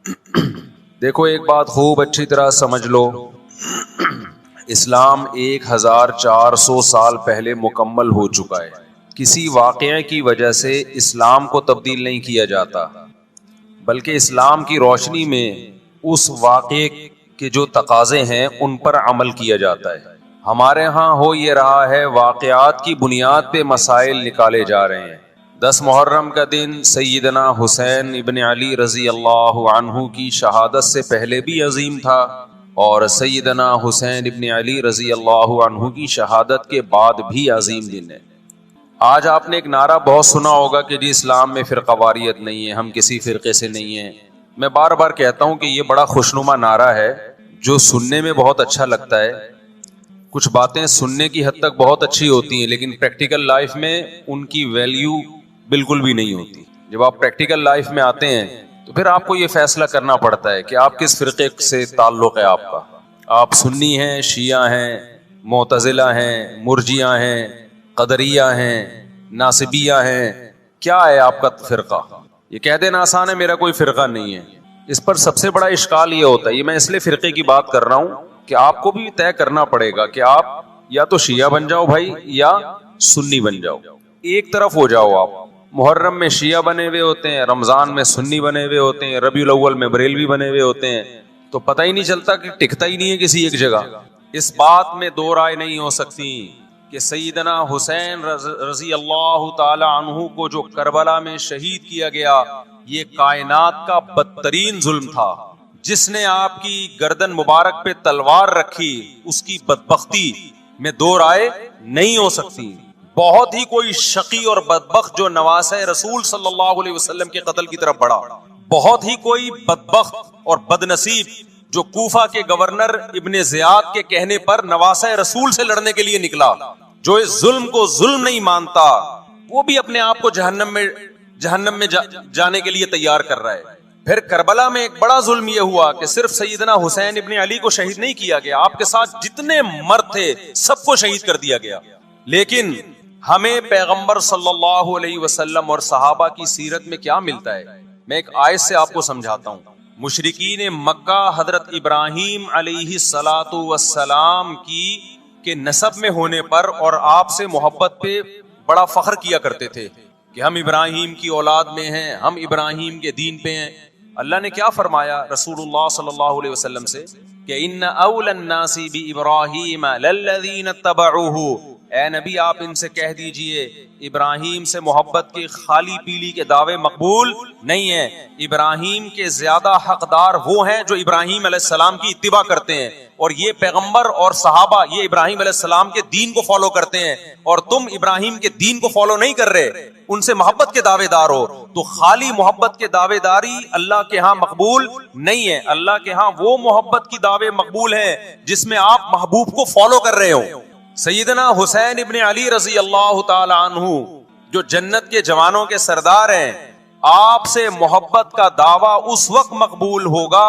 देखो, एक बात खूब अच्छी तरह समझ लो। इस्लाम 1400 साल पहले मुकम्मल हो चुका है। किसी वाक़ये की वजह से इस्लाम को तब्दील नहीं किया जाता, बल्कि इस्लाम की रोशनी में उस वाक़ये के जो तकाज़े हैं उन पर अमल किया जाता है। हमारे यहाँ हो ये रहा है, वाक़यात की बुनियाद पे मसाइल निकाले जा रहे हैं। 10 मुहर्रम का दिन सैयदना हुसैन इब्न अली रज़ी अल्लाह अन्हु की शहादत से पहले भी अजीम था, और सैयदना हुसैन इब्न अली रज़ी अल्लाह अन्हु की शहादत के बाद भी अजीम दिन है। आज आपने एक नारा बहुत सुना होगा कि जी इस्लाम में फ़िरक़ावारियत नहीं है, हम किसी फ़िरक़े से नहीं हैं। मैं बार बार कहता हूँ कि ये बड़ा खुशनुमा नारा है जो सुनने में बहुत अच्छा लगता है। कुछ बातें सुनने की हद तक बहुत अच्छी होती हैं, लेकिन प्रैक्टिकल लाइफ में उनकी वैल्यू बिल्कुल भी नहीं होती। जब आप प्रैक्टिकल लाइफ में आते हैं तो फिर आपको ये फैसला करना पड़ता है कि आप किस फ़िरक़े से ताल्लुक़ है आपका। आप सुन्नी हैं, शिया हैं, मुअतज़िला हैं, मुर्जिया हैं, क़दरिया हैं, नासिबिया हैं, क्या है आपका फ़िरक़ा? ये कह देना आसान है, मेरा कोई फ़िरक़ा नहीं है। इस पर सबसे बड़ा इश्काल ये होता है, ये मैं इसलिए फ़िरक़े की बात कर रहा हूँ कि आपको भी तय करना पड़ेगा कि आप या तो शिया बन जाओ भाई, या सुन्नी बन जाओ। एक तरफ हो जाओ आप। मुहर्रम में शिया बने हुए होते हैं, रमज़ान में सुन्नी बने हुए होते हैं, रबीउल अव्वल में बरेलवी बने हुए होते हैं, तो पता ही नहीं चलता कि टिकता ही नहीं है किसी एक जगह। इस बात में दो राय नहीं हो सकती कि सैयदना हुसैन रज़ी अल्लाह ताला अन्हु को जो करबला में शहीद किया गया, ये कायनात का बदतरीन जुल्म था। जिसने आपकी गर्दन मुबारक पे तलवार रखी, उसकी बदबख्ती में दो राय नहीं हो सकती। बहुत ही कोई शकी और बदबख्त जो नवासे रसूल सल्लल्लाहु अलैहि वसल्लम के कत्ल की तरफ बढ़ा। बहुत ही कोई बदबख्त और बदनसीब जो कूफा के गवर्नर इब्ने ज़ियाद के कहने पर नवासे रसूल से लड़ने के लिए निकला। जो इस जुल्म को जुल्म नहीं मानता, वो भी अपने आप को जहन्नम में जाने के लिए तैयार कर रहा है। फिर करबला में एक बड़ा जुल्म यह हुआ कि सिर्फ सैयदना हुसैन इब्ने अली को शहीद नहीं किया गया, आपके साथ जितने मर्द थे सबको शहीद कर दिया गया। लेकिन हमें पैगंबर सल्लल्लाहु अलैहि वसल्लम और सहाबा की सीरत में क्या मिलता है, मैं एक आयत से आपको समझाता हूँ। मुशरिकीन मक्का हजरत इब्राहीम अलैहिस्सलातु वस्सलाम के नसब में होने पर और आपसे मोहब्बत पे बड़ा फख्र किया करते थे कि हम इब्राहीम की औलाद में हैं, हम इब्राहीम के दीन पे हैं। अल्लाह ने क्या फरमाया रसूलुल्लाह सल्लल्लाहु अलैहि वसल्लम से कि इन्ना औलन नासी बि इब्राहीम लल्लज़ीना तबऊहु, ए नबी आप इनसे कह दीजिए इब्राहीम से मोहब्बत के खाली पीली के दावे मकबूल नहीं है। इब्राहीम के ज्यादा हकदार वो हैं जो इब्राहीम अलैहिस्सलाम की इत्तिबा करते हैं, और ये पैगंबर और सहाबा ये इब्राहीम अलैहिस्सलाम के दीन को फॉलो करते हैं, और तुम इब्राहीम के दीन को फॉलो नहीं कर रहे, उनसे मोहब्बत के दावेदार हो। तो खाली मोहब्बत के दावेदारी अल्लाह के यहाँ मकबूल नहीं है। अल्लाह के यहाँ वो मोहब्बत की दावे मकबूल है जिसमें आप महबूब को फॉलो कर रहे हो। सैयदना हुसैन इब्ने अली रज़ी अल्लाह ताला अन्हु जो जन्नत के जवानों के सरदार हैं, आपसे मोहब्बत का दावा उस वक्त मकबूल होगा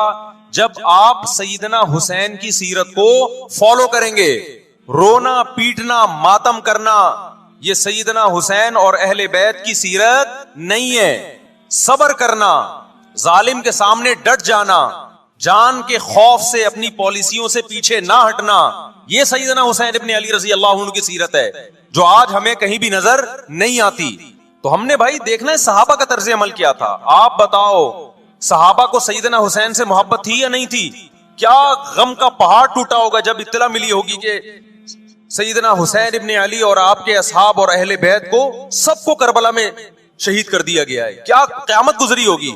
जब आप सैयदना हुसैन की सीरत को फॉलो करेंगे। रोना पीटना मातम करना ये सैयदना हुसैन और अहले बैत की सीरत नहीं है। सब्र करना, जालिम के सामने डट जाना, जान के खौफ से अपनी पॉलिसियों से पीछे ना हटना, ये सैयदना हुसैन इब्ने अली रज़ी अल्लाह अन्हु की सीरत है जो आज हमें कहीं भी नजर नहीं आती। तो हमने भाई देखना है सहाबा का तर्ज अमल क्या था। आप बताओ, सहाबा को सैयदना हुसैन से मोहब्बत थी या नहीं थी? क्या गम का पहाड़ टूटा होगा जब इत्तला मिली होगी कि सैयदना हुसैन इब्ने अली और आपके असहाब और अहले बैत को सबको करबला में शहीद कर दिया गया है। क्या क़यामत गुजरी होगी।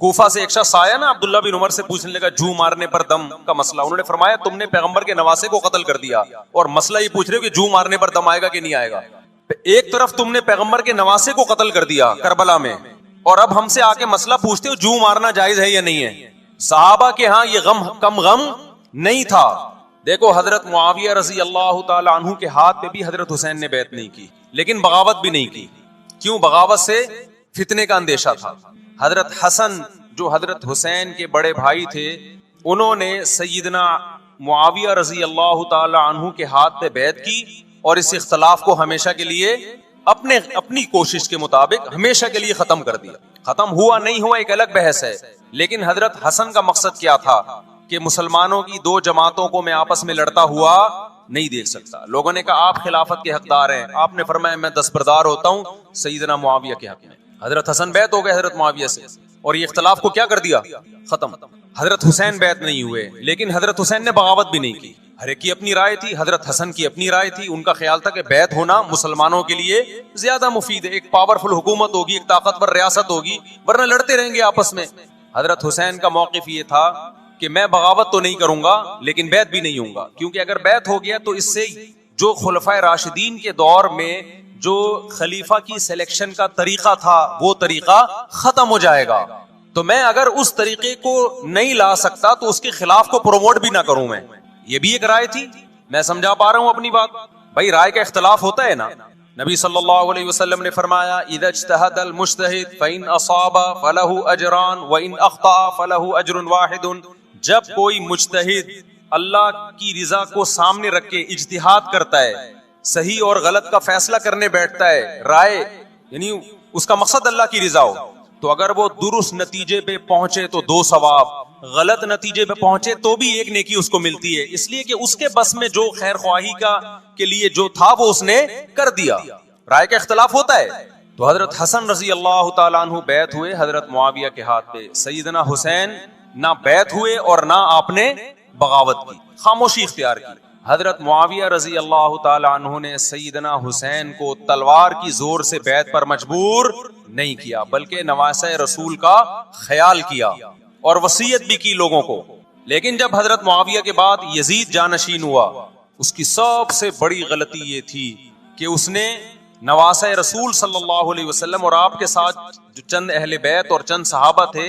कूफा से एक शख्स आया ना, अब्दुल्ला बिन उमर से पूछने लगा जू मारने पर दम का मसला। उन्होंने फरमाया तुमने पैगंबर के नवासे को कत्ल कर दिया और मसला ये पूछ रहे हो कि जू मारने पर दम आएगा कि नहीं आएगा। एक तरफ तुमने पैगंबर के नवासे को कत्ल कर दिया करबला में, और अब हमसे आके मसला पूछते हो जू मारना जायज है या नहीं है। सहाबा के यहाँ ये गम कम गम नहीं था। देखो, हजरत मुआविया रज़ी अल्लाह ताला अन्हु के हाथ पे भी हजरत हुसैन ने बैत नहीं की, लेकिन बगावत भी नहीं की। क्यों? बगावत से फितने का अंदेशा था। हजरत हसन जो हजरत हुसैन के बड़े भाई थे, उन्होंने सैयदना मुआविया रज़ी अल्लाह ताला अन्हु के हाथ पे बैत की और इस इख्तलाफ को हमेशा के लिए अपने अपनी कोशिश के मुताबिक हमेशा के लिए खत्म कर दिया। खत्म हुआ नहीं हुआ एक अलग बहस है, लेकिन हजरत हसन का मकसद क्या था कि मुसलमानों की दो जमातों को मैं आपस में लड़ता हुआ नहीं देख सकता। लोगों ने कहा आप खिलाफत के हकदार हैं, आपने फरमाया मैं दस्तबरदार होता हूं सैयदना मुआविया के हक में। हजरत हसन बैत हो गए हजरत मुआविया से और ये इख्तलाफ को क्या कर दिया, खत्म। हजरत हुसैन बैत नहीं हुए, लेकिन हजरत हुसैन ने बगावत भी नहीं की। हर एक की अपनी राय थी, हजरत हसन की अपनी राय थी। उनका ख्याल था कि बैत होना मुसलमानों के लिए ज्यादा मुफीद है, एक पावरफुल हुकूमत होगी, एक ताकतवर रियासत होगी, वरना लड़ते रहेंगे आपस में। हजरत हुसैन का मौकिफ ये था कि मैं बगावत तो नहीं करूंगा लेकिन बैत भी नहीं होऊंगा, क्योंकि अगर बैत हो गया तो इससे जो खुलफाए राशिदीन के दौर में जो खलीफा की सिलेक्शन का तरीका था वो तरीका खत्म हो जाएगा। तो मैं अगर उस तरीके को नहीं ला सकता तो उसके खिलाफ को प्रमोट भी ना करूं मैं। ये भी एक राय थी। मैं समझा पा रहा हूं अपनी बात? भाई राय का इख्तलाफ होता है ना। नबी सल्लल्लाहु अलैहि वसल्लम ने फरमाया इज़ा इज्तहदल मुज्तहिद फइन असाबा फलहु अजरान व इन अख्ता फलहु अजरुन वाहिदुन। जब कोई मुज्तहिद अल्लाह की रिजा को सामने रख के इज्तिहाद करता है, सही और गलत का फैसला करने बैठता है, राय यानी उसका मकसद अल्लाह की रिजा हो, तो अगर वो दुरुस्त नतीजे पे पहुंचे तो 2 सवाब, गलत नतीजे पे पहुंचे तो भी 1 नेकी उसको मिलती है, इसलिए कि उसके बस में जो खैर ख्वाही का के लिए जो था वो उसने कर दिया। राय का इख्तलाफ होता है। तो हजरत हसन रजी अल्लाह तआला अन्हु बैत हुए हजरत मुआविया के हाथ पे। सैयदना हुसैन ना बैत हुए और ना आपने बगावत की, खामोशी इख्तियार की। हजरत मुआविया रजी अल्लाह तआला अन्हु ने सैयदना हुसैन को तलवार की जोर से बैत पर मजबूर नहीं किया, बल्कि नवासे रसूल का ख्याल किया और वसीयत भी की लोगों को। लेकिन जब हजरत मुआविया के बाद यजीद जानशीन हुआ, उसकी सबसे बड़ी गलती ये थी कि उसने नवासे रसूल सल्लल्लाहु अलैहि वसल्लम और आपके साथ जो चंद अहले बैत और चंद सहाबा थे,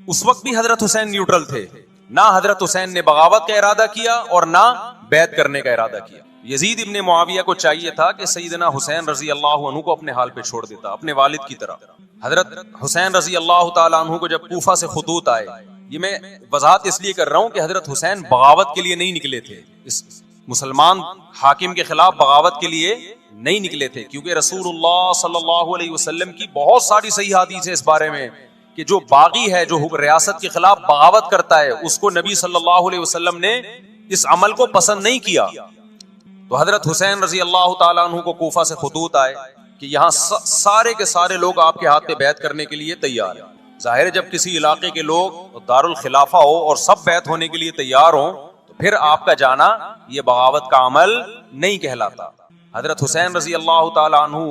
उस वक्त भी हजरत हुसैन न्यूट्रल थे। ना हजरत हुसैन ने बगावत का इरादा किया और ना बैत करने का इरादा किया। यजीद इब्ने मुआविया को चाहिए था कि सैयदना हुसैन रजी अल्लाह अन्हु को अपने हाल पे छोड़ देता, अपने वालिद की तरह। हजरत हुसैन रजी अल्लाह तआला अन्हु को जब कूफा से खुतूत आए, ये मैं वजाहत इसलिए कर रहा हूं कि हजरत हुसैन बगावत के लिए नहीं निकले थे, इस मुसलमान हाकिम के खिलाफ बगावत के लिए नहीं निकले थे, क्योंकि रसूलुल्लाह सल्लल्लाहु अलैहि वसल्लम की बहुत सारी सही हदीस है इस बारे में कि जो बागी है, जो रियासत के खिलाफ बगावत करता है, उसको नबी सल्लल्लाहु अलैहि वसल्लम ने इस अमल को पसंद नहीं किया। तो हजरत हुसैन रजी अल्लाह तआला अन्हु को कूफा से खुतूत आए कि यहाँ सारे के सारे लोग आपके हाथ पे बैत करने के लिए तैयार हैं। जाहिर है जब किसी इलाके के लोग दारुल खिलाफा हो और सब बैत होने के लिए तैयार हो, तो फिर आपका जाना ये बगावत का अमल नहीं कहलाता। हजरत हुसैन रजी अल्लाह तआला अन्हु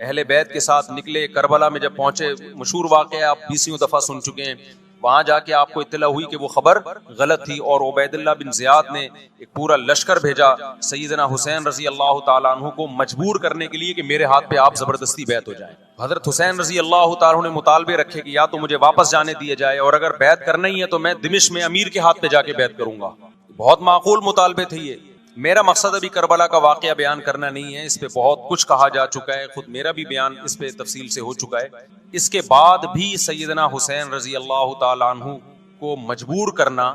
अहले बैत के साथ निकले। करबला में जब पहुंचे, मशहूर वाक़या आप 20वीं दफा सुन चुके हैं, वहां जाके आपको इत्तला हुई कि वो खबर गलत थी और उबैदुल्लाह बिन ज़ियाद ने एक पूरा लश्कर भेजा सैयदना हुसैन रजी अल्लाह तआला अन्हु को मजबूर करने के लिए कि मेरे हाथ पे आप जबरदस्ती बैत हो जाए। हजरत हुसैन रजी अल्लाह तआला अन्हु ने मुतालबे रखे कि या तो मुझे वापस जाने दिया जाए और अगर बैत करना ही है तो मैं दिमिश्क में अमीर के हाथ पे जाके बैत करूंगा। बहुत माकूल मुतालबे थे ये। मेरा मकसद अभी करबला का वाकया बयान करना नहीं है, इस पे बहुत कुछ कहा जा चुका है, खुद मेरा भी बयान इस पे तफसील से हो चुका है। इसके बाद भी सैयदना हुसैन रजी अल्लाह तआला अन्हु को मजबूर करना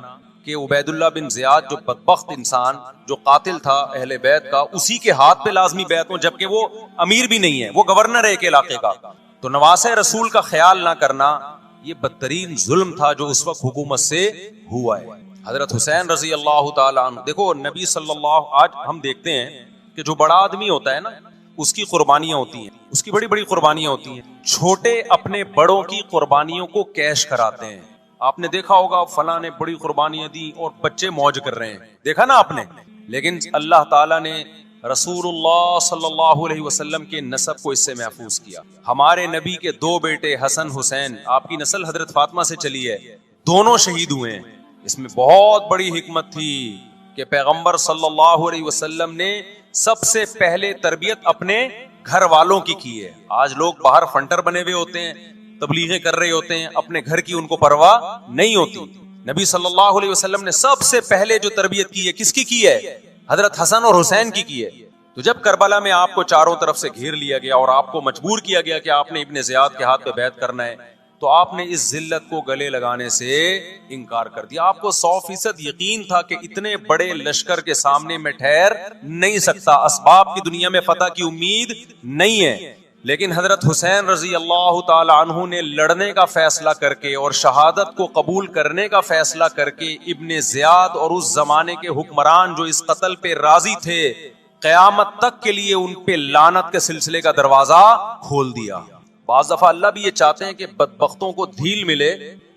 कि उबैदुल्लाह बिन ज़ियाद जो बदबख्त इंसान, जो कातिल था अहले बैत का, उसी के हाथ पे लाजमी बैत हो, जबकि वो अमीर भी नहीं है, वो गवर्नर है एक इलाके का। तो नवासे रसूल का ख्याल ना करना ये बदतरीन जुल्म था जो उस वक्त हुकूमत से हुआ है। हजरत हुसैन रजी अल्लाह तआला अन्हु, देखो नबी सल्लल्लाहु, आज हम देखते हैं कि जो बड़ा आदमी होता है ना, उसकी कुर्बानियां होती हैं, उसकी बड़ी बड़ी कुर्बानियां होती हैं। छोटे अपने बड़ों की कुर्बानियों को कैश कराते हैं। आपने देखा होगा फलां ने बड़ी कुर्बानियां दी और बच्चे मौज कर रहे हैं, देखा ना आपने। लेकिन अल्लाह ताला ने रसूलुल्लाह सल्लल्लाहु अलैहि वसल्लम के नसब को इससे महफूज किया। हमारे नबी के 2 बेटे हसन हुसैन, आपकी नस्ल हजरत फातिमा से चली है, दोनों शहीद हुए हैं। इसमें बहुत बड़ी हिकमत थी कि पैगंबर सल्लल्लाहु अलैहि वसल्लम ने सबसे पहले तरबियत अपने घर वालों की है। आज लोग बाहर फंटर बने हुए होते हैं, तबलीगें कर रहे होते हैं, अपने घर की उनको परवाह नहीं होती। नबी सल्लल्लाहु अलैहि वसल्लम ने सबसे पहले जो तरबियत की है, किसकी की है? हजरत हसन और हुसैन की है। तो जब करबला में आपको चारों तरफ से घेर लिया गया और आपको मजबूर किया गया कि आपने इब्ने ज़ियाद के हाथ पे बैत करना है, तो आपने इस जिल्लत को गले लगाने से इनकार कर दिया। आपको 100% यकीन था कि इतने बड़े लश्कर के सामने मैं ठहर नहीं सकता, असबाब की दुनिया में फतह की उम्मीद नहीं है। लेकिन हजरत हुसैन रजी अल्लाह ताला अन्हु ने लड़ने का फैसला करके और शहादत को कबूल करने का फैसला करके इब्ने ज़ियाद और उस जमाने के हुक्मरान जो इस कत्ल पे राजी थे, क़यामत तक के लिए उन पे लानत के सिलसिले का दरवाजा खोल दिया। बाज़ दफा अल्लाह भी ये चाहते हैं कि बदबख्तों को ढील मिले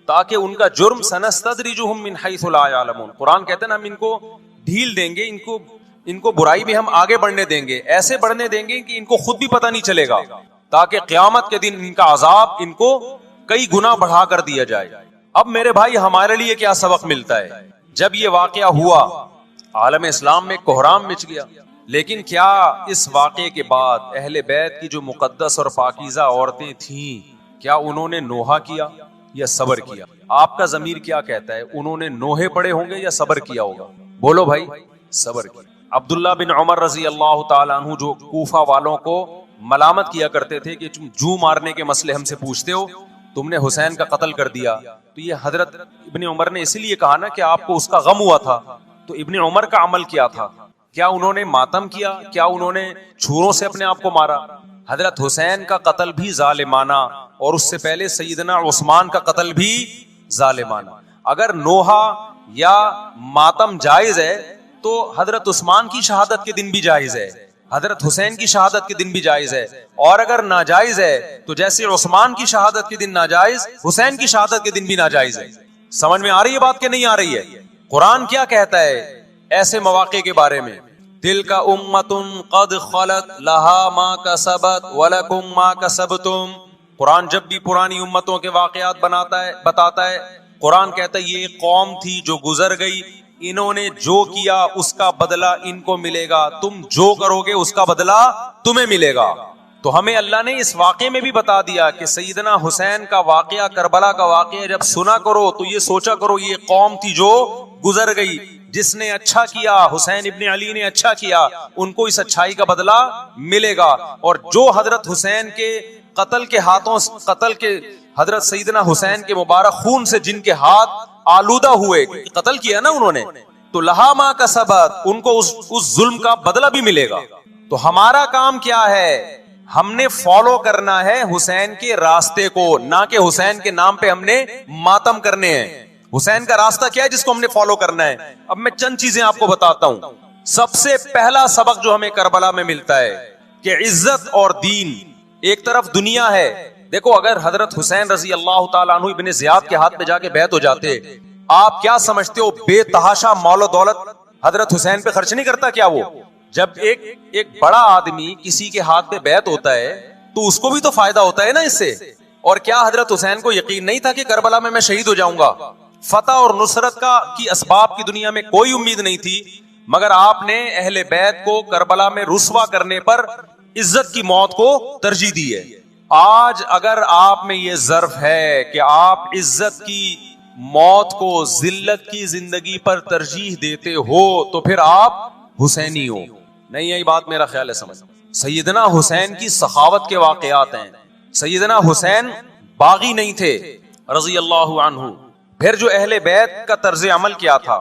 ताकि उनका जुर्म सनस्तद्रिजुहुम मिन हैसु ला यअलमून, कुरान कहते हैं ना, हम इनको ढील देंगे, इनको बुराई में हम आगे बढ़ने देंगे, ऐसे बढ़ने देंगे कि इनको खुद भी पता नहीं चलेगा, ताकि क़यामत के दिन इनका अजाब इनको कई गुना बढ़ा कर दिया जाए। अब मेरे भाई हमारे लिए क्या सबक मिलता है? जब ये वाकया हुआ आलम इस्लाम में कोहराम मच गया, लेकिन क्या इस वाकये के बाद अहले बैत की जो मुकद्दस और पाकीज़ा औरतें थीं, क्या उन्होंने नोहा किया या सबर किया? आपका ज़मीर क्या कहता है, उन्होंने नोहे पड़े होंगे या सबर किया होगा? बोलो भाई, सबर किया। अब्दुल्ला बिन उमर रजी अल्लाह ताला अन्हु जो कूफा वालों को मलामत किया करते थे कि तुम जू मारने के मसले हमसे पूछते हो, तुमने हुसैन का कत्ल कर दिया, तो ये हजरत इब्ने उमर ने इसीलिए कहा ना कि आपको उसका गम हुआ था। तो इब्ने उमर का अमल क्या था? क्या उन्होंने मातम किया? क्या उन्होंने छुरों से अपने आप को मारा? हजरत हुसैन का कत्ल भी जालिमाना और उससे पहले सैयदना उस्मान का कत्ल भी जालिमाना। अगर नोहा या मातम जायज है तो हजरत उस्मान की शहादत के दिन भी जायज है, हजरत हुसैन की शहादत के दिन भी जायज है। और अगर नाजायज है तो जैसे उस्मान की शहादत के दिन नाजायज, हुसैन की शहादत के दिन भी नाजायज है। समझ में आ रही है बात कि नहीं आ रही है? कुरान क्या कहता है ऐसे मौके के बारे में? तिलका उम्मतुन कद खलत लहा मा कसबत वलकुम मा कसबतुम। कुरान जब भी पुरानी उम्मतों के वाकयात बताता है, कुरान कहता है ये कौम थी जो गुजर गई, इन्होंने जो किया उसका बदला इनको मिलेगा, तुम जो करोगे उसका बदला तुम्हें मिलेगा। तो हमें अल्लाह ने इस वाक़े में भी बता दिया कि सैयदना हुसैन का वाक़या, करबला का वाक़या जब सुना करो तो ये सोचा करो ये कौम थी जो गुजर गई, जिसने अच्छा किया, हुसैन इब्ने अली ने अच्छा किया, उनको इस अच्छाई का बदला मिलेगा। और जो हजरत हुसैन के कत्ल के हाथों, कत्ल के हजरत सैयदना हुसैन के मुबारक खून से जिनके हाथ आलूदा हुए, कत्ल किया ना उन्होंने, तो लहा मा कसबत, उनको उस जुल्म का बदला भी मिलेगा। तो हमारा काम क्या है? हमने फॉलो करना है हुसैन के रास्ते को, ना कि हुसैन के नाम पे हमने मातम करने हैं। हुसैन का रास्ता क्या है जिसको हमने फॉलो करना है? अब मैं चंद चीजें आपको बताता हूं। सबसे पहला सबक जो हमें करबला में मिलता है कि इज्जत और दीन एक तरफ दुनिया है। देखो, अगर हजरत हुसैन रजी अल्लाह ताला अन्हु इब्ने ज़ियाद के हाथ पे जाके बैत हो जाते, आप क्या समझते हो बेतहाशा मौल दौलत हजरत हुसैन पे खर्च नहीं करता क्या वो? जब एक बड़ा आदमी किसी के हाथ पे बैत होता है तो उसको भी तो फायदा होता है ना इससे। और क्या हजरत हुसैन को यकीन नहीं था कि करबला में मैं शहीद हो जाऊंगा? फतह और नुसरत की असबाब की दुनिया में कोई उम्मीद नहीं थी, मगर आपने अहले बैत को करबला में रुस्वा करने पर इज्जत की मौत को तरजीह दी है। आज अगर आप में ये ज़र्फ है कि आप इज्जत की मौत को जिल्लत की जिंदगी पर तरजीह देते हो, तो फिर आप हुसैनी हो। नहीं, यही बात मेरा ख्याल है समझ। सैयदना हुसैन की सखावत के वाकयात हैं। सैयदना हुसैन बागी नहीं थे रजी अल्लाह अन्हु। फिर जो अहले बैत का तर्ज अमल क्या था,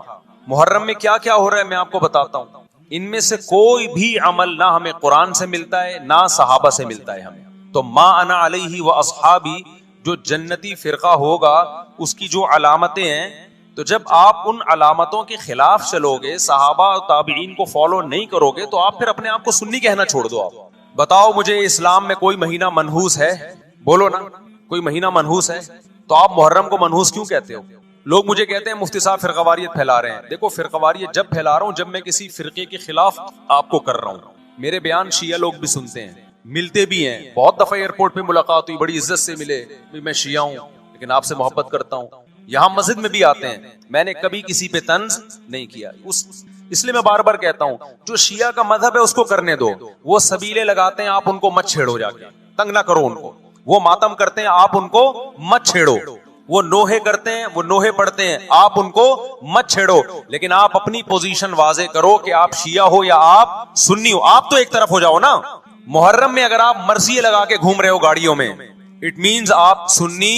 मुहर्रम में क्या क्या हो रहा है मैं आपको बताता हूँ। इनमें से कोई भी अमल ना हमें कुरान से मिलता है ना सहाबा से मिलता है हमें। तो मा अना अलैहि व अस्हाबी जो जन्नती फिरका होगा उसकी जो अलामतें हैं, तो जब आप उन अलामतों के खिलाफ चलोगे, सहाबा और ताबीन को फॉलो नहीं करोगे, तो आप फिर अपने आप को सुन्नी कहना छोड़ दो। आप बताओ मुझे, इस्लाम में कोई महीना मनहूस है? बोलो ना, कोई महीना मनहूस है? तो आप मुहर्रम को मनहूस क्यों कहते हो? लोग मुझे कहते हैं मुफ्ती साहब फिरकावारियत फैला रहे हैं। देखो, फिरकावारियत जब फैला रहा हूं जब मैं किसी फिरके के खिलाफ आपको कर रहा हूं। मेरे बयान शिया लोग भी सुनते हैं, मिलते भी हैं। बहुत दफा एयरपोर्ट पे मुलाकात हुई, बड़ी इज्जत से मिले, मैं शिया हूं लेकिन आपसे मोहब्बत करता हूं। यहाँ मस्जिद में भी आते हैं, मैंने कभी किसी पे तंज नहीं किया। इसलिए मैं बार बार कहता हूं, जो शिया का मजहब है उसको करने दो। वो सबीले लगाते हैं, आप उनको मत छेड़ो, जाके तंग ना करो उनको। वो मातम करते हैं, आप उनको मत छेड़ो। वो नोहे करते हैं, वो नोहे पढ़ते हैं, आप उनको मत छेड़ो। लेकिन आप अपनी पोजीशन वाजे करो कि आप शिया हो या आप सुन्नी हो। आप तो एक तरफ हो जाओ ना। मुहर्रम में अगर आप मर्सिये लगा के घूम रहे हो गाड़ियों में, इट मीन्स आप सुन्नी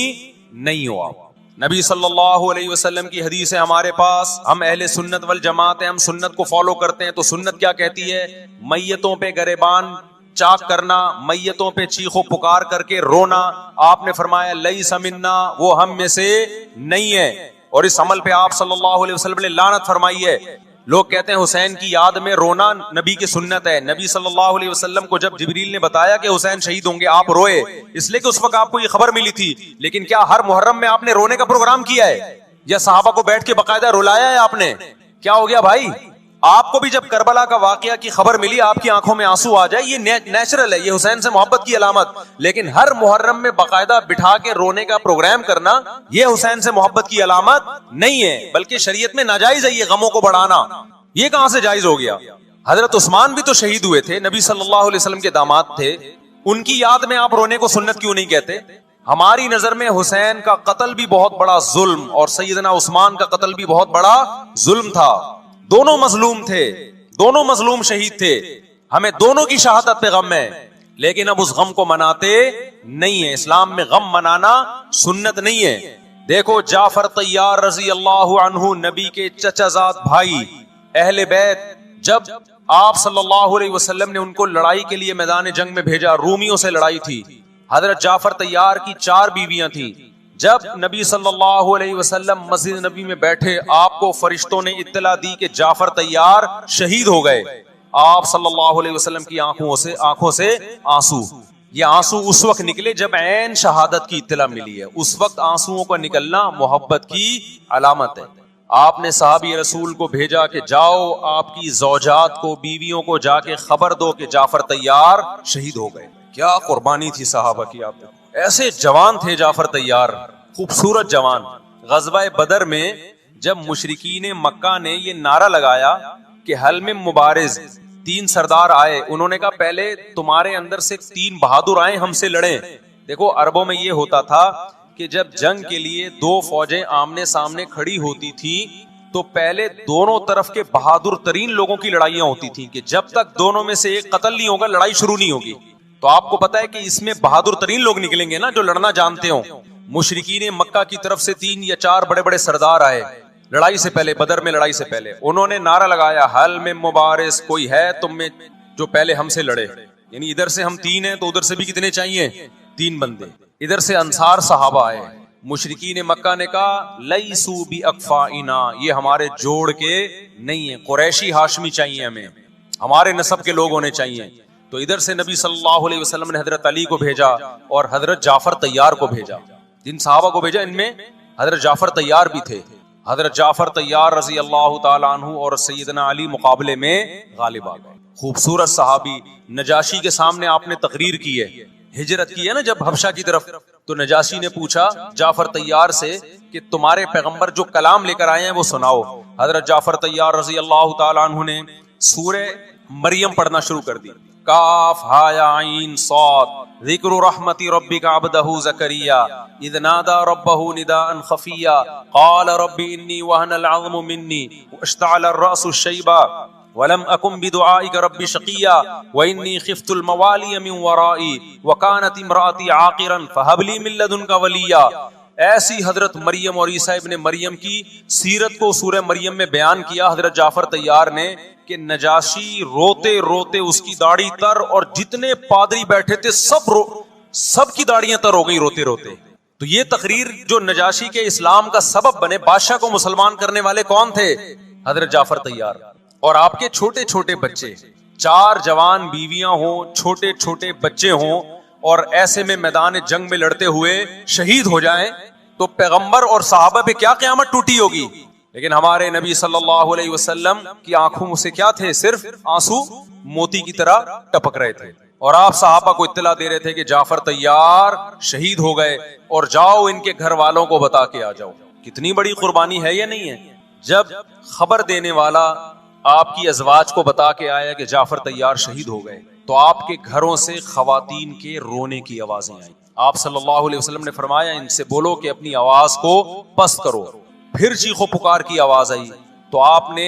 नहीं हो। आप नबी सल्लल्लाहु अलैहि वसल्लम की हदीस है हमारे पास, हम अहले सुन्नत वल जमात हैं, हम सुन्नत को फॉलो करते हैं। तो सुन्नत क्या कहती है? मैयतों पे गरेबान चाक करना, मैयतों पे चीखो पुकार करके रोना, आपने फरमाया लैसा मिन्ना, वो हम में से नहीं है। और इस अमल पे आप सल्लल्लाहु अलैहि वसल्लम ने लानत फरमाई है। लोग कहते हैं हुसैन की याद में रोना नबी की सुन्नत है। नबी सल्लल्लाहु अलैहि वसल्लम को जब जिब्रील ने बताया कि हुसैन शहीद होंगे, आप रोए, इसलिए कि उस वक्त आपको ये खबर मिली थी। लेकिन क्या हर मुहर्रम में आपने रोने का प्रोग्राम किया है या सहाबा को बैठ के बाकायदा रुलाया है आपने? क्या हो गया भाई? आपको भी जब करबला का वाकया की खबर मिली, आपकी आंखों में आंसू आ जाए, ये नेचुरल है, ये हुसैन से मोहब्बत की अलामत। लेकिन हर मुहर्रम में बाकायदा बिठा के रोने का प्रोग्राम करना, ये हुसैन से मोहब्बत की अलामत नहीं है, बल्कि शरीयत में नाजायज है ये गमों को बढ़ाना। ये कहां से जायज हो गया? हजरत उस्मान भी तो शहीद हुए थे, नबी सल्लल्लाहु अलैहि वसल्लम के दामाद थे, उनकी याद में आप रोने को सुन्नत क्यों नहीं कहते? हमारी नजर में हुसैन का कत्ल भी बहुत बड़ा जुल्म और सैयदना उस्मान का कत्ल भी बहुत बड़ा जुल्म था। दोनों मजलूम थे, दोनों मजलूम शहीद थे, हमें दोनों की शहादत पे गम है, लेकिन अब उस गम को मनाते नहीं है। इस्लाम में गम मनाना सुन्नत नहीं है। देखो जाफर तैयार रजी अल्लाह अन्हु, नबी के चचाजाद भाई, अहले बैत, जब आप सल्लल्लाहु अलैहि वसल्लम ने उनको लड़ाई के लिए मैदान जंग में भेजा, रूमियों से लड़ाई थी, हजरत जाफर तैयार की 4 बीवियां थी। जब नबी सल्लल्लाहु अलैहि वसल्लम मस्जिद नबी में बैठे, आपको फरिश्तों ने इत्तला दी कि जाफर तैयार शहीद हो गए। आप सल्लल्लाहु अलैहि वसल्लम की आंखों से आंसू, ये आंसू उस वक्त निकले जब ऐन शहादत की इत्तला मिली है। उस वक्त आंसुओं का निकलना मोहब्बत की अलामत है। आपने साहबी रसूल को भेजा कि जाओ आपकी ज़ौजात को, बीवियों को जाके खबर दो कि जाफर तैयार शहीद हो गए। क्या कुर्बानी थी सहाबा की! आप ऐसे जवान थे जाफर तैयार, खूबसूरत जवान। गज़वा बदर में जब मुशरिकीन मक्का ने ये नारा लगाया कि हल में मुबारिज, 3 सरदार आए, उन्होंने कहा पहले तुम्हारे अंदर से 3 बहादुर आए, हमसे लड़ें। देखो अरबों में ये होता था कि जब जंग के लिए 2 फौजें आमने सामने खड़ी होती थी तो पहले दोनों तरफ के बहादुर तरीन लोगों की लड़ाइयां होती थी कि जब तक दोनों में से एक कत्ल नहीं होगा लड़ाई शुरू नहीं होगी। तो आपको पता है कि इसमें बहादुर तरीन लोग निकलेंगे ना, जो लड़ना जानते हो। मुशरिकीन मक्का की तरफ से 3 या 4 बड़े बड़े सरदार आए लड़ाई से पहले, बदर में लड़ाई से पहले। उन्होंने नारा लगाया हल में मुबारिस, कोई है तुम में जो पहले हमसे लड़े। यानी इधर से हम 3 हैं तो उधर से भी कितने चाहिए? 3 बंदे। इधर से अंसार सहाबा आए। मुशरिकीन मक्का ने कहा लईसू बि अकफाइना, ये हमारे जोड़ के नहीं है, कुरैशी हाशमी चाहिए, हमें हमारे नस्ब के लोग होने चाहिए। तो इधर से नबी सल्लल्लाहु अलैहि वसल्लम ने हजरत अली को भेजा और हजरत जाफर तैयार को भेजा। जिन सहाबा को भेजा इनमें हजरत जाफर तैयार भी थे। हजरत जाफर तैयार रजी अल्लाह ताला अन्हु और सैयदना अली मुकाबले में गालिब आ गए। खूबसूरत सहाबी, नजाशी के सामने आपने तकरीर की है, हिजरत की है ना जब हबशा की तरफ, तो नजाशी ने पूछा जाफर तैयार से कि तुम्हारे पैगंबर जो कलाम लेकर आए हैं वो सुनाओ। हजरत जाफर तैयार रजी अल्लाह ताला अन्हु ने सूरे मरियम पढ़ना शुरू कर दी। काफ हाया आइन सौद, ज़िक्र रहमति रब्बिका अब्दहु ज़करिया इज़ नादा रब्बहु निदाअन खफिया क़ाल रब्बि इन्नी वहनल अज़्मु मिन्नी वश्तअल अर्रअसु शैबा वलम अकुम बिदुआइका रब्बि शक़िया व इन्नी ख़िफ़्तुल मवालिय मिन वराई व कानत इम्राअती आक़िरन फ़हब मिन लदुनका वलिया। ऐसी हजरत मरियम और ईसा इब्ने मरियम की सीरत को सूरह मरियम में बयान किया हजरत जाफर तैयार ने कि नजाशी रोते रोते उसकी दाढ़ी तर, और जितने पादरी बैठे थे सब की दाढ़ियां तर हो गई रोते रोते। तो ये तकरीर जो नजाशी के इस्लाम का सबब बने, बादशाह को मुसलमान करने वाले कौन थे? हजरत जाफर तैयार। और आपके छोटे छोटे बच्चे, 4 जवान बीवियां हों, छोटे छोटे बच्चे हों, और ऐसे में मैदान जंग में लड़ते हुए शहीद हो जाएं, तो पैगंबर और सहाबा पे क्या क़यामत टूटी होगी। लेकिन हमारे नबी सल्लल्लाहु अलैहि वसल्लम की आंखों से क्या थे? सिर्फ आंसू मोती की तरह टपक रहे थे। और आप सहाबा को इत्तला दे रहे थे कि जाफर तैयार शहीद हो गए और जाओ इनके घर वालों को बता के आ जाओ। कितनी बड़ी कुर्बानी है या नहीं है? जब खबर देने वाला आपकी अज़वाज को बता के आया कि जाफर तैयार शहीद हो गए, तो आपके घरों से खवातीन के रोने की आवाजें आई। आप सल्लल्लाहु अलैहि वसल्लम ने फरमाया इनसे बोलो कि अपनी आवाज को पस्त करो। फिर चीखो पुकार की आवाज आई, तो आपने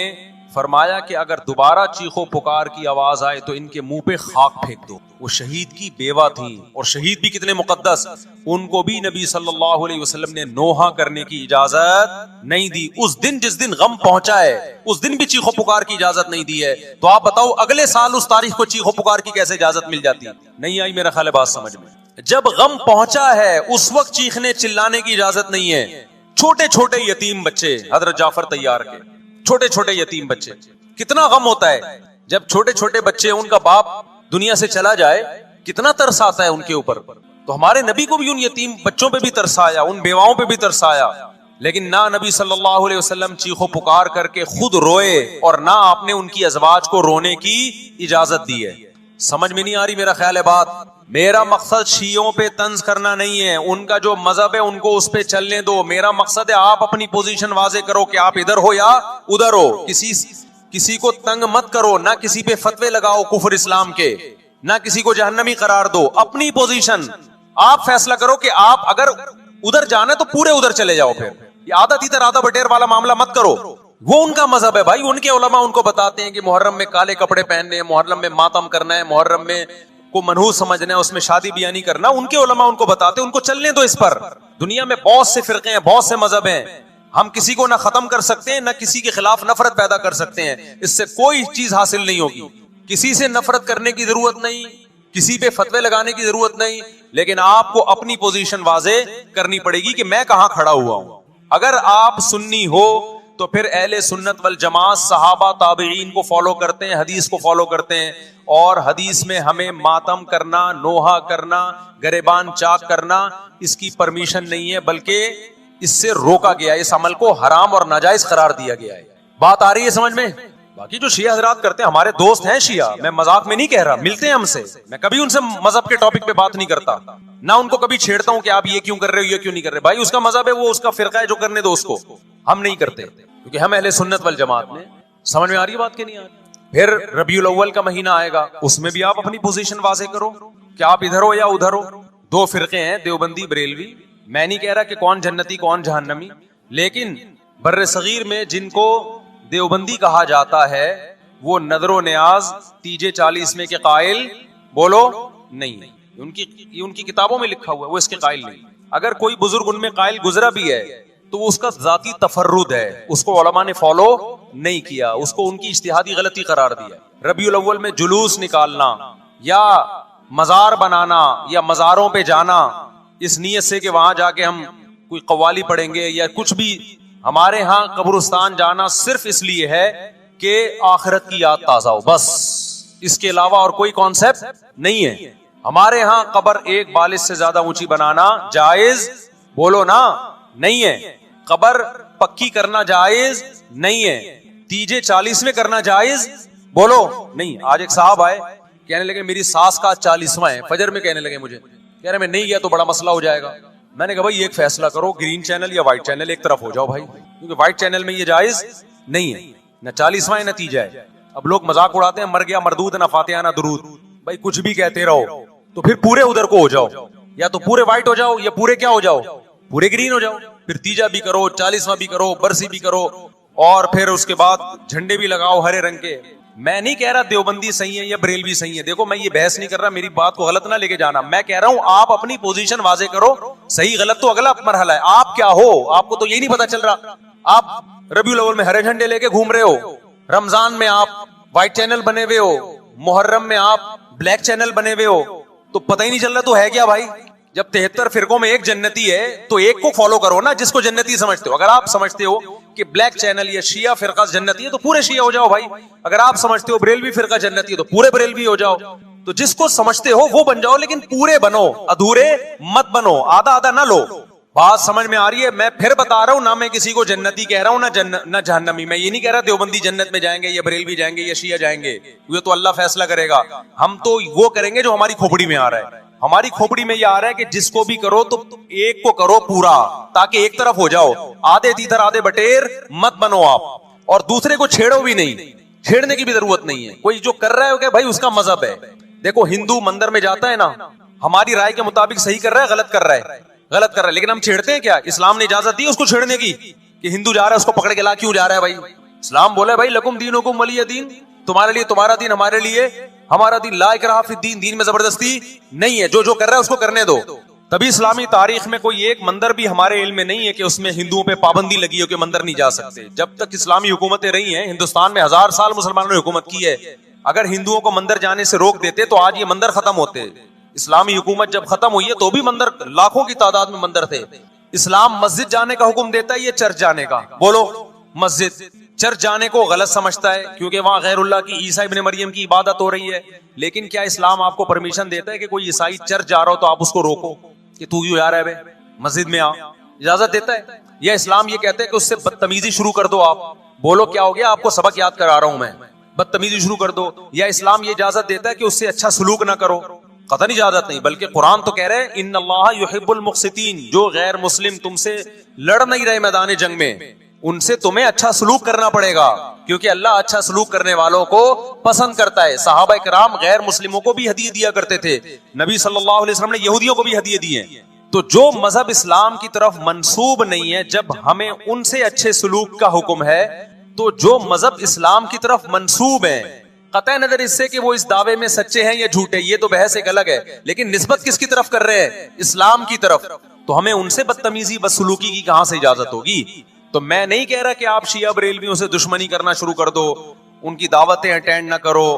फरमाया कि अगर दोबारा चीखो पुकार की आवाज आए तो इनके मुंह पे खाक फेंक दो। वो शहीद की बेवा थी, और शहीद भी कितने मुकद्दस, उनको भी नबी सल्लल्लाहु अलैहि वसल्लम ने नोहा करने की इजाजत नहीं दी। उस दिन जिस दिन गम पहुंचा है उस दिन भी चीखो पुकार की इजाजत नहीं दी है। तो आप बताओ अगले साल उस तारीख को चीखो पुकार की कैसे इजाजत मिल जाती? नहीं आई मेरा ख्याल है बात समझ में। जब गम पहुंचा है उस वक्त चीखने चिल्लाने की इजाजत नहीं है। छोटे छोटे यतीम बच्चे, हजरत जाफर तैयार के छोटे छोटे यतीम बच्चे, कितना गम होता है जब छोटे छोटे बच्चे, उनका बाप दुनिया से चला जाए, कितना तरस आता है उनके ऊपर। तो हमारे नबी को भी उन यतीम बच्चों पे भी तरस आया, उन बेवाओं पे भी तरस आया, लेकिन ना नबी सल्लल्लाहु अलैहि वसल्लम चीखो पुकार करके खुद रोए और ना आपने उनकी अज़वाज को रोने की इजाजत दी है। समझ में नहीं आ रही मेरा ख्याल है बात। मेरा मकसद शियों पे तंज करना नहीं है, उनका जो मजहब है उनको उस पे चलने दो। मेरा मकसद है आप अपनी पोजीशन वाजे करो कि आप इधर हो या उधर हो। किसी को तंग मत करो, ना किसी पे फतवे लगाओ कुफर इस्लाम के, ना किसी को जहन्नमी करार दो। अपनी पोजीशन आप फैसला करो कि आप अगर उधर जाना है तो पूरे उधर चले जाओ। फिर ये आधा तीतर आधा बटेर वाला मामला मत करो। वो उनका मजहब है भाई, उनके उलमा उनको बताते हैं कि मुहर्रम में काले कपड़े पहनने हैं, मुहर्रम में मातम करना है, मुहर्रम में को मनहूस समझना है, उसमें शादी बियाह नहीं करना। उनके उलमा उनको बताते हैं, उनको चलने दो इस पर। दुनिया में बहुत से फिरके हैं, बहुत से मजहब हैं, हम किसी को ना खत्म कर सकते हैं ना किसी के खिलाफ नफरत पैदा कर सकते हैं। इससे कोई चीज हासिल नहीं होगी। किसी से नफरत करने की जरूरत नहीं, किसी पे फतवे लगाने की जरूरत नहीं, लेकिन आपको अपनी पोजीशन वाजे करनी पड़ेगी कि मैं कहां खड़ा हुआ हूं। अगर आप सुन्नी हो तो फिर अहले सुन्नत वल जमात, सहाबा ताबईन को फॉलो करते हैं, हदीस को फॉलो करते हैं, और हदीस में हमें मातम करना, नोहा करना, गरेबान चाक करना, इसकी परमिशन नहीं है, बल्कि इससे रोका गया है। इस अमल को हराम और नाजायज करार दिया गया है। बात आ रही है समझ में? बाकी जो शिया हजरात करते हैं, हमारे दोस्त हैं शिया, मैं मजाक में नहीं कह रहा, मिलते हैं हमसे, मैं कभी उनसे मजहब के टॉपिक पे बात नहीं करता, ना उनको कभी छेड़ता हूं कि आप ये क्यों कर रहे हो, ये क्यों नहीं कर रहे। भाई उसका मजहब है, वो उसका फिरका है, जो करने दो उसको। हम नहीं करते क्योंकि हम अहले सुन्नत वल जमात में। समझ में आ रही है बात की नहीं आ रही? फिर रबीउल अव्वल का महीना आएगा, उसमें भी आप अपनी पोजीशन वाजे करो कि आप इधर हो या उधर हो। दो फिरके हैं, देवबंदी बरेलवी। मैं नहीं कह रहा कि कौन जन्नती कौन जहन्नमी, लेकिन बर्रे सगीर में जिनको देवबंदी कहा जाता है वो नजरो न्याज तीजे 40 में के कायल बोलो नहीं। उनकी किताबों में लिखा हुआ है, वो इसके कायल नहीं। अगर कोई बुजुर्ग उनमें कायल गुजरा भी है तो वो उसका जाती तफर्रुद है, उसको उलमा ने फॉलो नहीं किया, उसको उनकी इज्तिहादी गलती करार दिया। रबीउल अव्वल में जुलूस निकालना या मजार बनाना या मजारों पे जाना इस नीयत से कि वहां जाके हम कोई कव्वाली पढ़ेंगे या कुछ भी, हमारे यहाँ कब्रिस्तान जाना सिर्फ इसलिए है कि आखिरत की याद ताजा हो, बस। इसके अलावा और कोई कॉन्सेप्ट नहीं है। हमारे यहाँ कब्र एक बालिश से ज्यादा ऊंची बनाना जायज बोलो ना नहीं है। कब्र पक्की करना जायज नहीं है। तीजे 40 में करना जायज बोलो नहीं। आज एक साहब आए, कहने लगे मेरी सास का 40वां है, फजर में कहने लगे मुझे, कह रहे मैं नहीं गया तो बड़ा मसला हो जाएगा। मैंने कहा भाई एक फैसला करो, ग्रीन चैनल या व्हाइट चैनल, एक तरफ हो जाओ भाई, क्योंकि व्हाइट चैनल में ये जायज नहीं है, न 40वां है न तीजा है। अब लोग मजाक उड़ाते हैं, मर गया मरदूद ना फातिहा ना दुरूद। भाई कुछ भी कहते रहो, तो फिर पूरे उधर को हो जाओ, या तो पूरे व्हाइट हो जाओ या पूरे क्या हो जाओ, पूरे ग्रीन हो जाओ। फिर तीजा भी करो, 40वां भी करो, बरसी भी करो, और फिर उसके बाद झंडे भी लगाओ हरे रंग के। मैं नहीं कह रहा देवबंदी सही है या बरेलवी सही है, देखो मैं ये बहस नहीं कर रहा, मेरी बात को गलत ना लेके जाना। मैं कह रहा हूं आप अपनी पोजीशन वाजे करो, सही गलत तो अगला मरहला है। आप क्या हो आपको तो यही नहीं पता चल रहा। आप रबीउल अव्वल में हरे झंडे लेके घूम रहे हो, रमजान में आप व्हाइट चैनल बने हुए हो, मुहर्रम में आप ब्लैक चैनल बने हुए हो, तो पता ही नहीं चल रहा तो है क्या भाई। जब 73 फिरकों में एक जन्नती है तो एक को फॉलो करो ना, जिसको जन्नती समझते हो। अगर आप समझते हो कि ब्लैक चैनल या शिया फिरका जन्नती है तो पूरे शिया हो जाओ भाई। अगर आप समझते हो बरेलवी फिरका जन्नती है तो पूरे बरेलवी हो जाओ। तो जिसको समझते हो वो बन जाओ, लेकिन पूरे बनो, अधूरे मत बनो, आधा आधा ना लो। बात समझ में आ रही है? मैं फिर बता रहा हूं, ना मैं किसी को जन्नती कह रहा हूं ना जहन्नमी। मैं ये नहीं कह रहा देवबंदी जन्नत में जाएंगे या बरेलवी जाएंगे या शिया जाएंगे, ये तो अल्लाह फैसला करेगा। हम तो वो करेंगे जो हमारी खोपड़ी में आ रहा है। हमारी खोपड़ी में ये आ रहा है कि जिसको भी करो तो एक को करो पूरा, ताकि एक तरफ हो जाओ। आधे तीतर आधे बटेर मत बनो आप, और दूसरे को छेड़ो भी नहीं, छेड़ने की भी जरूरत नहीं है। कोई जो कर रहा है क्या भाई उसका मजहब है। देखो हिंदू मंदिर में जाता है ना, हमारी राय के मुताबिक सही कर रहा है गलत कर रहा है, गलत कर रहा है, लेकिन हम छेड़ते हैं क्या? इस्लाम ने इजाजत दी उसको छेड़ने की कि हिंदू जा रहा है उसको पकड़ के ला, क्यों जा रहा है भाई? इस्लाम बोला भाई लकुम दीनुकुम वलिय दीन, तुम्हारे लिए तुम्हारा दीन, हमारे लिए हमारा दीन। ला इकराह फिद्दीन, दीन में जबरदस्ती नहीं है, जो जो कर रहा है उसको करने दो। तभी इस्लामी तारीख में कोई एक मंदिर भी हमारे इल्म में नहीं है कि उसमें हिंदुओं पे पाबंदी लगी हो कि मंदिर नहीं जा सकते। जब तक इस्लामी हुकूमतें रही हैं, हिंदुस्तान में 1000 साल मुसलमानों ने हुकूमत की है। अगर हिंदुओं को मंदिर जाने से रोक देते तो आज ये मंदिर खत्म होते। इस्लामी हुकूमत जब खत्म हुई है तो भी मंदिर, लाखों की तादाद में मंदिर थे। इस्लाम मस्जिद जाने का हुक्म देता है, ये चर्च जाने का। बोलो, मस्जिद चर्च जाने को गलत समझता है क्योंकि वहां गैरुल्लाह की, ईसा इब्ने मरियम की इबादत हो रही है। लेकिन क्या इस्लाम आपको परमिशन देता है कि कोई ईसाई चर्च जा रहा हो तो आप उसको रोको कि तू क्यों जा रहा है बे, मस्जिद में आ? इजाजत देता है? या इस्लाम ये कहता है कि उससे बदतमीजी शुरू कर दो आप? बोलो क्या हो गया, आपको सबक याद करा रहा हूं मैं, बदतमीजी शुरू कर दो। या इस्लाम ये इजाजत देता है कि उससे अच्छा सलूक ना करो? कतई इजाजत नहीं, बल्कि कुरान तो कह रहे हैं इन्नल्लाह युहिब्बुल मुक़सितीन, जो गैर मुस्लिम तुमसे लड़ नहीं रहे मैदान जंग में, उनसे तुम्हें अच्छा सलूक करना पड़ेगा, क्योंकि अल्लाह अच्छा सलूक करने वालों को पसंद करता है। सहाबा इकराम गैर मुस्लिमों को भी हदिये दिया करते थे, नबी सल्लल्लाहु अलैहि वसल्लम ने यहूदियों को भी हदिये दिए। तो जो मजहब इस्लाम की तरफ मंसूब नहीं है, जब हमें उनसे अच्छे सलूक का हुक्म है, तो जो मजहब इस्लाम की तरफ मंसूब है, कतई नजर इससे कि वो इस दावे में सच्चे हैं या झूठे, ये तो बहस एक अलग है, लेकिन निस्बत किसकी तरफ कर रहे हैं? इस्लाम की तरफ। तो हमें उनसे बदतमीजी, बदसलूकी की कहां से इजाजत होगी? तो मैं नहीं कह रहा कि आप शिया बरेलवियों से दुश्मनी करना शुरू कर दो, उनकी दावतें अटेंड ना करो,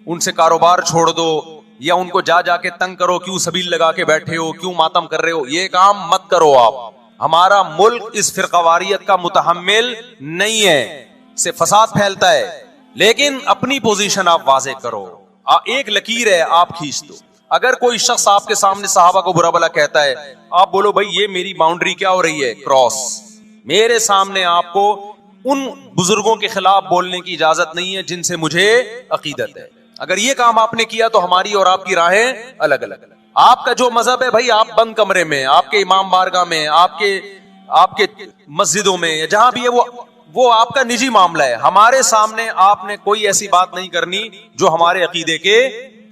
उनसे कारोबार छोड़ दो, या उनको जा जाके तंग करो, क्यों सबील लगा के बैठे हो, क्यों मातम कर रहे हो, ये काम मत करो आप। हमारा मुल्क इस फिरकावारियत का मुतहम्मिल नहीं है, से फसाद फैलता है। लेकिन अपनी पोजीशन आप वाजे करो, एक लकीर है आप खींच दो। अगर कोई शख्स आपके सामने सहाबा को बुरा भला कहता है, आप बोलो भाई ये मेरी बाउंड्री क्या हो रही है, क्रॉस। मेरे सामने आपको उन बुजुर्गों के खिलाफ बोलने की इजाजत नहीं है जिनसे मुझे अकीदत है। अगर ये काम आपने किया तो हमारी और आपकी राहें अलग अलग। आपका जो मजहब है भाई, आप बंद कमरे में, आपके इमाम बारगाह में, आपके मस्जिदों में, या जहां भी है वो आपका निजी मामला है। हमारे सामने आपने कोई ऐसी बात नहीं करनी जो हमारे अकीदे के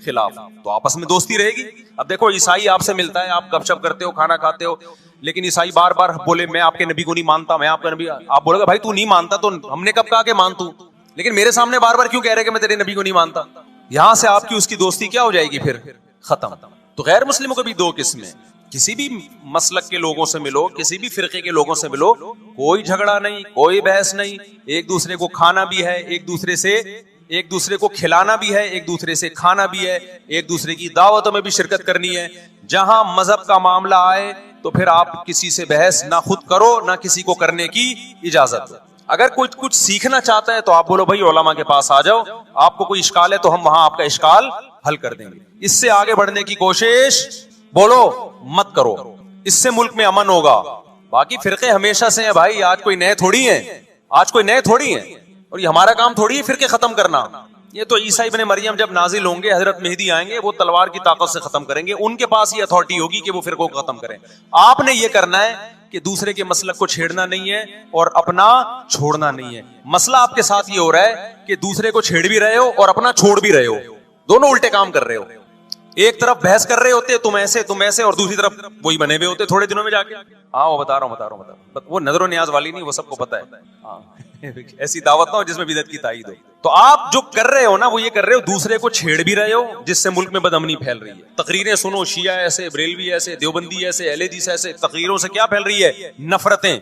खिलाफ, तो आपस में दोस्ती रहेगी। अब देखो, ईसाई आपसे मिलता है, आप गपशप करते हो, खाना खाते हो, लेकिन ईसाई बार बार बोले मैं आपके नबी को नहीं मानता, मैं आपका नबी, आप बोलोगे भाई तू नहीं मानता तो हमने कब कहा कि मान तू, लेकिन मेरे सामने बार बार क्यों कह रहे कि मैं तेरे नबी को नहीं मानता? यहां से आपकी उसकी दोस्ती क्या हो जाएगी, फिर खत्म। तो गैर मुस्लिमों को भी दो किस्में, किसी भी मसलक के लोगों से मिलो, किसी भी फिरके के लोगों से मिलो, कोई झगड़ा नहीं, कोई बहस नहीं, एक दूसरे को खाना भी है, एक दूसरे को खिलाना भी है, एक दूसरे से खाना भी है, एक दूसरे की दावतों में भी शिरकत करनी है। जहां मजहब का मामला आए तो फिर आप किसी से बहस ना खुद करो, ना किसी को करने की इजाजत दो। अगर कोई कुछ सीखना चाहता है तो आप बोलो भाई उलमा के पास आ जाओ, आपको कोई इश्काल है तो हम वहां आपका इश्काल हल कर देंगे। इससे आगे बढ़ने की कोशिश बोलो मत करो, इससे मुल्क में अमन होगा। बाकी फिरके हमेशा से हैं भाई, आज कोई नए थोड़ी हैं, और ये हमारा काम थोड़ी है फिरके खत्म करना। ये तो ईसा इब्ने मरियम जब नाजिल होंगे, हजरत मेहदी आएंगे, वो तलवार की ताकत से खत्म करेंगे, उनके पास ये अथॉरिटी होगी कि वो फिरकों को खत्म करें। आपने ये करना है कि दूसरे के मसलक को छेड़ना नहीं है और अपना छोड़ना नहीं है। मसला आपके साथ ये हो रहा है कि दूसरे को छेड़ भी रहे हो और अपना छोड़ भी रहे हो, दोनों उल्टे काम कर रहे हो। एक तरफ बहस कर रहे होते तुम ऐसे, और दूसरी तरफ वही बने हुए होते थोड़े दिनों में जाके। हाँ वो बता रहा हूँ, वो नजर न्याज वाली नहीं, वो सबको पता है। हाँ ऐसी दावत ना हो जिसमें बिदअत की ताईद हो। तो आप जो कर रहे हो ना, वो ये कर रहे हो, दूसरे को छेड़ भी रहे हो, जिससे मुल्क में बदअमनी फैल रही है। तकरीरें सुनो, शिया ऐसे, बरेलवी ऐसे, देवबंदी ऐसे, अहले हदीस ऐसे, तकरीरों से क्या फैल रही है, नफरतें।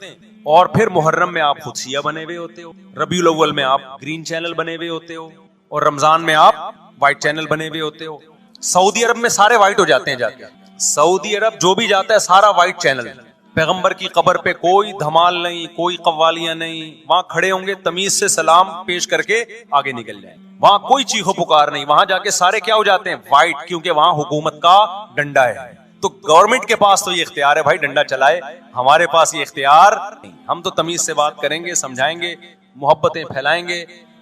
और फिर मुहर्रम में आप खुद शिया बने हुए होते हो, रबीउल अव्वल में आप ग्रीन चैनल बने हुए होते हो, और रमजान में आप व्हाइट चैनल बने हुए होते हो। सऊदी अरब में सारे व्हाइट हो जाते हैं जाके, सऊदी अरब जो भी जाता है सारा व्हाइट चैनल। पैगंबर की कब्र पे कोई धमाल नहीं, कोई कव्वालियां नहीं, वहां खड़े होंगे, तमीज से सलाम पेश करके आगे निकल जाए। वहां कोई चीखो पुकार नहीं, वहां जाके सारे क्या हो जाते हैं, व्हाइट, क्योंकि वहां हुकूमत का डंडा है। तो गवर्नमेंट के पास तो ये इख्तियार है भाई डंडा चलाए, हमारे पास ये इख्तियार नहीं। हम तो तमीज से बात करेंगे, समझाएंगे, मोहब्बतें फैलाएंगे,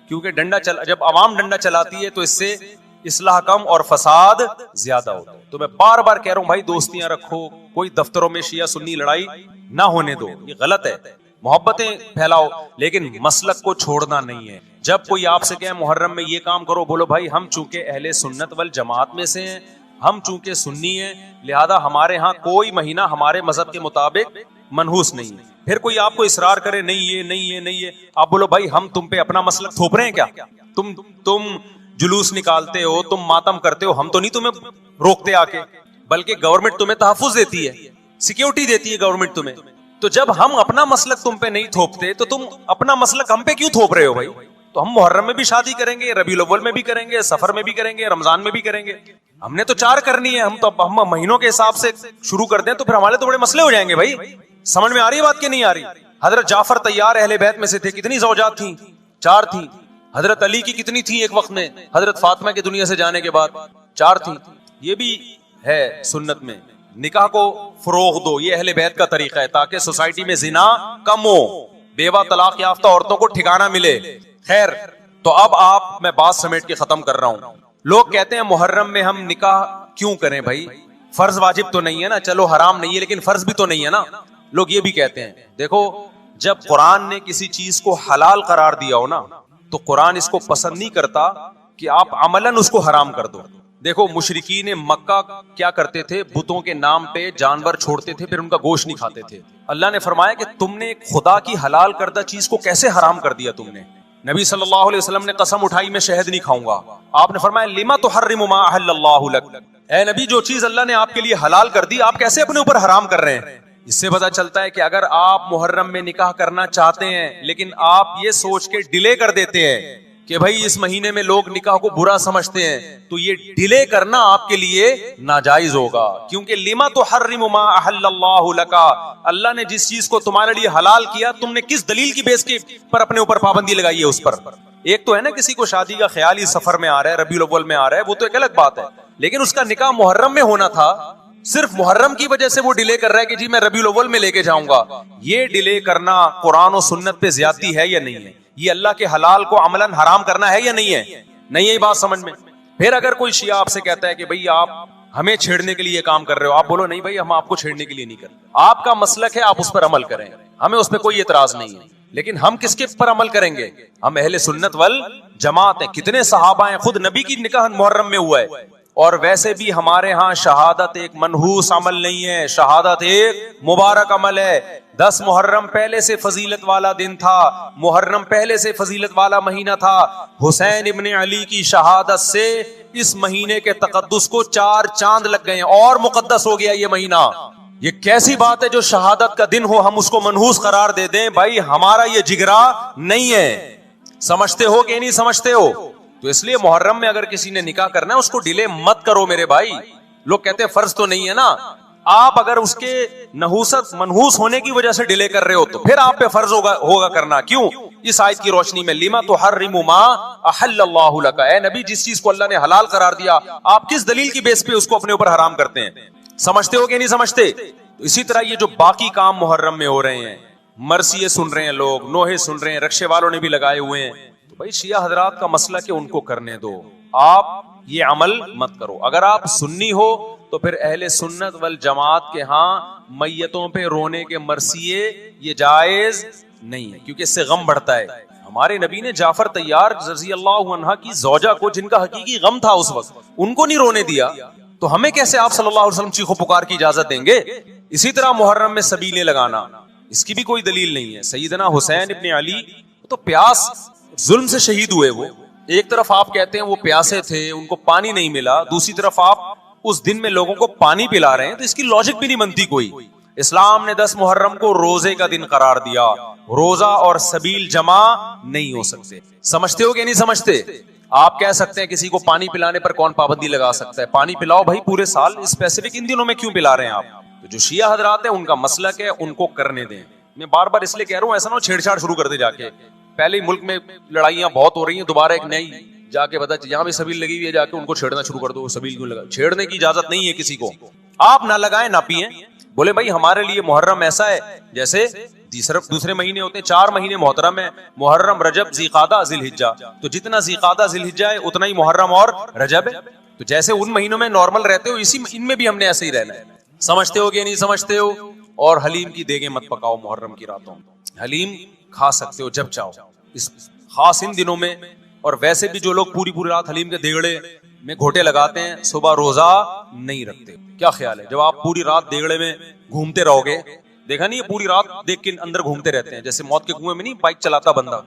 क्योंकि जब आवाम डंडा चलाती है तो इससे इस्लाह कम और फसाद ज्यादा होता है। तो मैं बार बार कह रहा हूं भाई, दोस्तियां रखो, कोई दफ्तरों में शिया सुन्नी लड़ाई ना होने दो, ये गलत है। मोहब्बतें फैलाओ, लेकिन मसलक को छोड़ना नहीं है। जब कोई आपसे कहे मुहर्रम में ये काम करो, बोलो भाई हम चूंकि अहले सुन्नत वल जमात में से हैं, हम चूंकि सुन्नी हैं, लिहाजा हमारे यहाँ कोई महीना हमारे मजहब के मुताबिक मनहूस नहीं है। फिर कोई आपको इसरार करे नहीं ये नहीं ये नहीं ये, आप बोलो भाई हम तुम पे अपना मसलक थोप रहे हैं क्या? तुम जुलूस निकालते हो, तुम मातम करते हो, हम तो नहीं तुम्हें रोकते आके, बल्कि गवर्नमेंट तुम्हें तहफुज देती है, सिक्योरिटी देती है गवर्नमेंट तुम्हें। तो जब हम अपना मसलक तुम पे नहीं थोपते तो तुम अपना मसलक हम पे क्यों थोप रहे हो भाई? तो हम मुहर्रम में भी शादी करेंगे, रबीउल अव्वल में भी करेंगे, सफर में भी करेंगे, रमजान में भी करेंगे। हमने तो 4 करनी है, हम महीनों के हिसाब से शुरू कर दें तो फिर हमारे तो बड़े मसले हो जाएंगे भाई। समझ में आ रही है बात कि नहीं आ रही? हजरत जाफर तैयार अहले बैत में से थे, कितनी ज़ौजात थी? 4 थी। हजरत अली की कितनी थी एक वक्त में? हजरत फातिमा के दुनिया से जाने के बाद 4 थी। ये भी है सुन्नत में, निकाह को फरोग दो, ये अहले बैत का तरीका है ताकि सोसाइटी में जिना कम हो, बेवा तलाक याफ्ता औरतों को ठिकाना मिले। खैर, तो अब मैं बात समेट के खत्म कर रहा हूं। लोग कहते हैं मुहर्रम में हम निकाह क्यों करें भाई? फर्ज वाजिब तो नहीं है ना, चलो हराम नहीं है लेकिन फर्ज भी तो नहीं है ना। लोग ये भी कहते हैं, देखो जब कुरान ने किसी चीज को हलाल करार दिया हो ना, तो कुरान इसको पसंद नहीं करता कि आप अमलन उसको हराम कर दो। देखो मुशरिकीन मक्का क्या करते थे? बुतों के नाम पे जानवर छोड़ते थे, फिर उनका गोश्त नहीं खाते थे। अल्लाह ने फरमाया कि तुमने खुदा की हलाल करदा चीज को कैसे हराम कर दिया तुमने? नबी सल्लल्लाहु अलैहि वसल्लम ने कसम उठाई मैं शहद नहीं खाऊंगा। आपने फरमाया लिमा तुहर्रिमु मा अहल्लल्लाहु लक, ऐ नबी जो चीज अल्लाह ने आपके लिए हलाल कर दी आप कैसे अपने ऊपर हराम कर रहे हैं? इससे पता चलता है कि अगर आप मुहर्रम में निकाह करना चाहते हैं लेकिन आप ये सोच के डिले कर देते हैं कि भाई इस महीने में लोग निकाह को बुरा समझते हैं, तो ये डिले करना आपके लिए नाजायज होगा। क्योंकि लिमा तुहर्रिमु मा अहल्लल्लाहु लका, अल्लाह ने जिस चीज को तुम्हारे लिए हलाल किया तुमने किस दलील की बेस के पर अपने ऊपर पाबंदी लगाई है उस पर? एक तो है ना किसी को शादी का ख्याल ही सफर में आ रहा है, रबीउल अव्वल में आ रहा है, वो तो एक अलग बात है, लेकिन उसका निकाह मुहर्रम में होना था, सिर्फ मुहर्रम की वजह से वो डिले कर रहा है कि जी मैं रबीउल अव्वल में लेके जाऊंगा। ये डिले करना कुरान और सुन्नत पे ज्यादती है या नहीं है? ये अल्लाह के हलाल को अमलन हराम करना है या नहीं है? नहीं है बात समझ में? फिर अगर कोई शिया आपसे कहता है कि भाई आप हमें छेड़ने के लिए काम कर रहे हो, आप बोलो नहीं भाई हम आपको छेड़ने के लिए नहीं कर रहे, आपका मसलक है, आप उस पर अमल करें, हमें उस पर कोई एतराज नहीं है। लेकिन हम किसके पर अमल करेंगे? हम अहले सुन्नत वल जमात हैं। कितने सहाबा हैं, खुद नबी की निकाह मुहर्रम में हुआ है। और वैसे भी हमारे यहाँ शहादत एक मनहूस अमल नहीं है, शहादत एक मुबारक अमल है। 10 मुहर्रम पहले से फजीलत वाला दिन था, मुहर्रम पहले से फजीलत वाला महीना था। हुसैन इब्ने अली की शहादत से इस महीने के तकद्दुस को 4 चांद लग गए और मुकद्दस हो गया ये महीना। ये कैसी बात है जो शहादत का दिन हो हम उसको मनहूस करार दे दें? भाई हमारा ये जिगरा नहीं है। समझते हो कि नहीं समझते हो? तो इसलिए मुहर्रम में अगर किसी ने निकाह करना है उसको डिले मत करो मेरे भाई। लोग कहते हैं फर्ज तो नहीं है ना, आप अगर उसके नहूसत मनहूस होने की वजह से डिले कर रहे हो तो फिर आप पे फर्ज होगा करना। क्यों? इस आयत की रोशनी में लिमा तुहर्रिमु मा अहल्लल्लाहु लका, ऐ नबी जिस चीज को अल्लाह ने हलाल करार दिया आप किस दलील की बेस पे उसको अपने ऊपर हराम करते हैं? समझते हो कि नहीं समझते? तो इसी तरह ये जो बाकी काम मुहर्रम में हो रहे हैं, मरसिये सुन रहे हैं लोग, नोहे सुन रहे हैं, रक्षे वालों ने भी लगाए हुए हैं, तो भाई शिया हजरात का मसला कि उनको करने दो, आप ये अमल मत करो। अगर आप सुन्नी हो तो फिर अहले सुन्नत वल जमात के यहाँ मैयतों पे रोने के मरसिये ये जायज नहीं है, क्योंकि इससे गम बढ़ता है। हमारे नबी ने जाफर तैयार रज़ी अल्लाह अन्हा की ज़ौजा को, जिनका हकीकी गम था उस वक्त, उनको नहीं रोने दिया, तो हमें कैसे आप सल्लल्लाहु अलैहि वसल्लम चीखो पुकार की इजाजत देंगे? इसी तरह मुहर्रम में सबीलें लगाना, इसकी भी कोई दलील नहीं है। सैयदना हुसैन इब्ने अली तो प्यास जुल्म से शहीद हुए। वो एक तरफ आप कहते हैं वो प्यासे थे, उनको पानी नहीं मिला, दूसरी तरफ आप उस दिन में लोगों को पानी पिला रहे हैं, तो इसकी लॉजिक भी नहीं बनती कोई। इस्लाम ने 10 मुहर्रम को रोजे का दिन करार दिया, रोजा और सबील जमा नहीं हो सकते। समझते हो कि नहीं समझते? आप कह सकते हैं किसी को पानी पिलाने पर कौन पाबंदी लगा सकता है? पानी पिलाओ भाई पूरे साल, स्पेसिफिक इन दिनों में क्यों पिला रहे हैं आप? तो जो शिया हजरात है उनका मसलक है, उनको करने दें। मैं बार बार इसलिए कह रहा हूं ऐसा ना हो छेड़छाड़ शुरू कर दे जाके। पहले ही मुल्क में लड़ाइयां बहुत हो रही हैं, दोबारा एक नई जाके पता यहाँ भी सबील लगी हुई है, जाके उनको छेड़ना शुरू कर दो। सबील क्यों लगा? छेड़ने की इजाजत नहीं है किसी को, आप ना लगाएं ना पिए। बोले भाई हमारे लिए मुहर्रम ऐसा है जैसे सिर्फ दूसरे महीने होते हैं, 4 महीने मोहतरम है, मुहर्रम, रजब, ज़िलक़ादा, ज़िलहिज्जा। तो जितना ज़िलक़ादा ज़िलहिज्जा है उतना ही मुहर्रम और रजब है। तो जैसे उन महीनों में नॉर्मल रहते हो, इसी इनमें भी हमने ऐसे ही रहना है। समझते हो कि नहीं समझते हो? और हलीम की देगे मत पकाओ मुहर्रम की रातों में, हलीम खा सकते हो जब चाहो, इस खास इन दिनों में। और वैसे भी जो लोग पूरी पूरी रात हलीम के देगड़े में घोटे लगाते हैं, सुबह रोजा नहीं रखते। क्या ख्याल है जब आप पूरी रात देगड़े में घूमते रहोगे देखा नहीं, ये पूरी रात देख के अंदर घूमते रहते हैं, जैसे मौत के कुएं में नहीं बाइक चलाता बंदा,